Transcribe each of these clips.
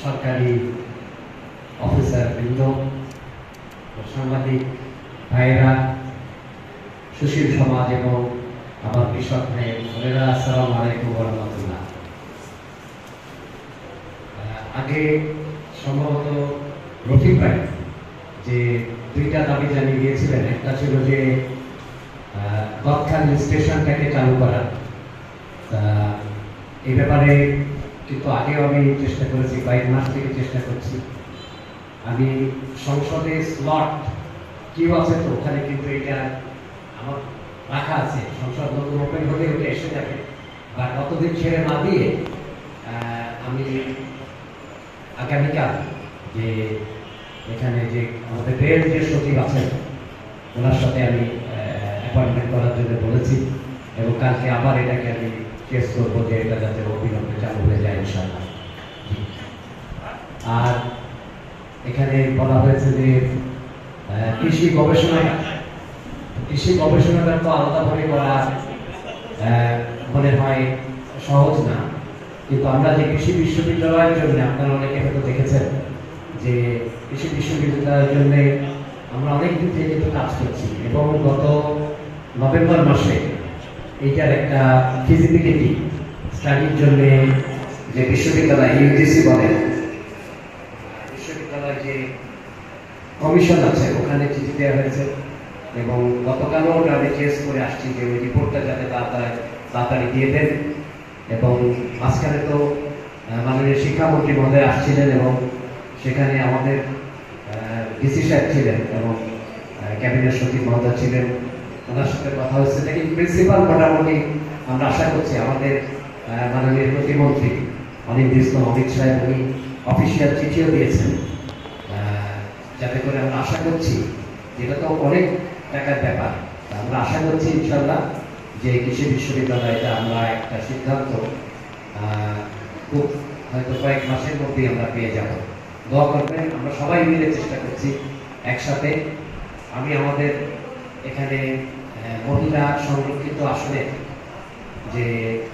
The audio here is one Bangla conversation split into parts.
সরকারি অফিসার বৃন্দ, সাংবাদিক ভাইয়েরা, সুশীল সমাজ এবং আমার কৃষক ভাই বোনেরা, আসসালামু আলাইকুম ওয়া রাহমাতুল্লাহ। আগে সম্ভবত রফিক ভাই যে দুইটা দাবি জানিয়ে গিয়েছিলেন, একটা ছিল যে গদখালি স্টেশনটাকে চালু করা। এই ব্যাপারে কিন্তু আগেও আমি চেষ্টা করেছি, কয়েক মাস থেকে চেষ্টা করছি। আমি সংসদে স্লট কিউ আছে, তো ওখানে কিন্তু এটা আমার রাখা আছে, সংসদ নতুন ওপেন হলে ওটা এসে যাবে। বা কতদিন ছেড়ে না দিয়ে আমি আগামীকাল যে এখানে যে আমাদের রেল যে সচিব আছেন ওনার সাথে আমি অ্যাপয়েন্টমেন্ট করার জন্য বলেছি, এবং কালকে আবার এটাকে আমি কেস করবো যে এটা যাতে অবিলম্বে চালু হয়ে যায় ইনশাআল্লাহ। আর এখানে বলা হয়েছে যে কৃষি গবেষণাগার তো আলাদাভাবে করা মনে হয় সহজ না, কিন্তু আমরা যে কৃষি বিশ্ববিদ্যালয়ের জন্য আপনারা অনেকে হয়তো দেখেছেন যে কৃষি বিশ্ববিদ্যালয়ের জন্য আমরা অনেক দিন থেকে কিন্তু কাজ করছি, এবং গত নভেম্বর মাসে এইটার একটা ফিজিবিলিটি স্টাডির জন্য যে বিশ্ববিদ্যালয় ইউজিসি বলে বিশ্ববিদ্যালয় যে কমিশন আছে ওখানে চিঠি দেওয়া হয়েছে, এবং গতকালও ওটা রিকোয়েস্ট করে আসছি যে ওই রিপোর্টটা যাতে তাড়াতাড়ি দিয়ে দেন। এবং মাঝখানে তো মাননীয় শিক্ষামন্ত্রী মহোদয় আসছিলেন, এবং সেখানে আমাদের ডিসি সাহেব ছিলেন এবং ক্যাবিনেট সচিব মহোদয় ছিলেন, ওনার সাথে কথা হচ্ছে। দেখি প্রিন্সিপাল মোটামুটি আমরা আশা করছি আমাদের মাননীয় প্রতিমন্ত্রী অমিত সাহেব উনি অফিসিয়াল চিঠিও দিয়েছেন, যাতে করে আমরা আশা করছি, যেটা তো অনেক টাকার ব্যাপার, আমরা আশা করছি ইনশাল্লাহ যে কৃষি বিশ্ববিদ্যালয়টা আমরা একটা সিদ্ধান্ত খুব হয়তো কয়েক মাসের মধ্যেই আমরা পেয়ে যাব। দোয়া করবেন, আমরা সবাই মিলে চেষ্টা করছি একসাথে। আমি আমাদের এখানে মহিলা সংরক্ষিত আসনে যে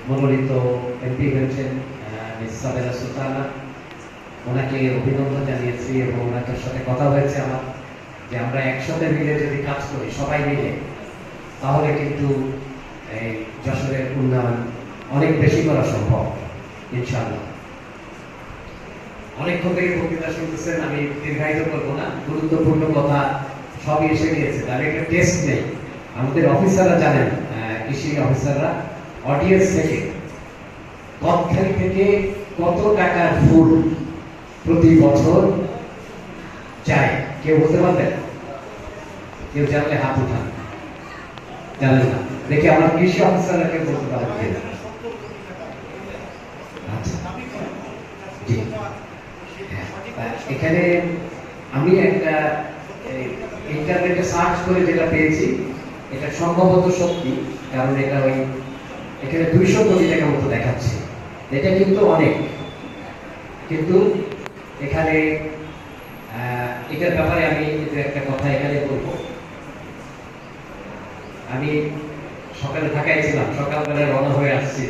মনোনীত এমপি হয়েছেন মিস সাবেরা সুলতানা, ওনাকে অভিনন্দন জানিয়েছি, এবং ওনাদের সাথে কথা হয়েছে আমার যে আমরা একসাথে মিলে যদি কাজ করি সবাই মিলে, তাহলে কিন্তু এই যশোরের উন্নয়ন অনেক বেশি করা সম্ভব ইনশাআল্লাহ। অনেকক্ষণ থেকে বক্তৃতা শুনতেছেন, আমি দীর্ঘায়িত করবো না, গুরুত্বপূর্ণ কথা সবই এসে গিয়েছে। তার একটা টেস্ট নেই, আমাদের অফিসাররা জানেন, কৃষি অফিসাররা অডিয়েন্স থেকে গদখালি থেকে কত টাকার ফুল প্রতি বছর যায় কেউ বলতে পারবেন? কেউ জানলে হাত উঠান। জানেন না দেখি আমার কৃষি অফিসাররা কেউ বলতে পারবেন? আচ্ছা, জি। এখানে আমি একটা ইন্টারনেটে সার্চ করে যেটা পেয়েছি, এটা সম্ভবত সত্যি, কারণ এটা ওই এখানে 200 কোটি টাকা মতো দেখাচ্ছে। এটা কিন্তু অনেক, কিন্তু এখানে এটার ব্যাপারে আমি একটা কথা এখানে বলবো। আমি সকালে ঢাকায় ছিলাম, সকালবেলায় রওনা হয়ে আসছি,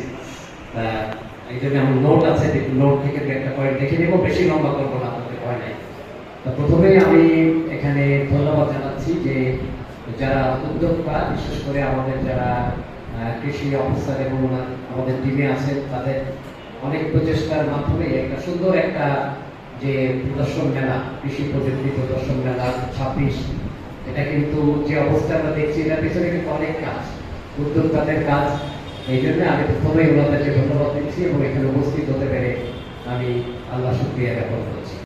এই জন্য আমার নোট আছে, নোট থেকে একটা পয়েন্ট দেখে নেবো, বেশি লম্বা করবো না, আপনাদের ভয় নাই। তো প্রথমেই আমি এখানে ধন্যবাদ জানাচ্ছি যে যারা উদ্যোক্তা, বিশেষ করে আমাদের যারা কৃষি অফিসার এবং আমাদের টিমে আছেন, তাদের অনেক প্রচেষ্টার মাধ্যমে একটা সুন্দর একটা যে প্রদর্শন মেলা, কৃষি প্রযুক্তি প্রদর্শন মেলা 26, এটা কিন্তু যে অবস্থা আমরা দেখছি, এটার পিছনে কিন্তু অনেক কাজ, উদ্যোক্তাদের কাজ। এই জন্য আমি প্রথমেই ওনাদেরকে ধন্যবাদ দিচ্ছি, এবং এখানে উপস্থিত হতে পেরে আমি আল্লাহ শুকরিয়া জ্ঞাপন করছি।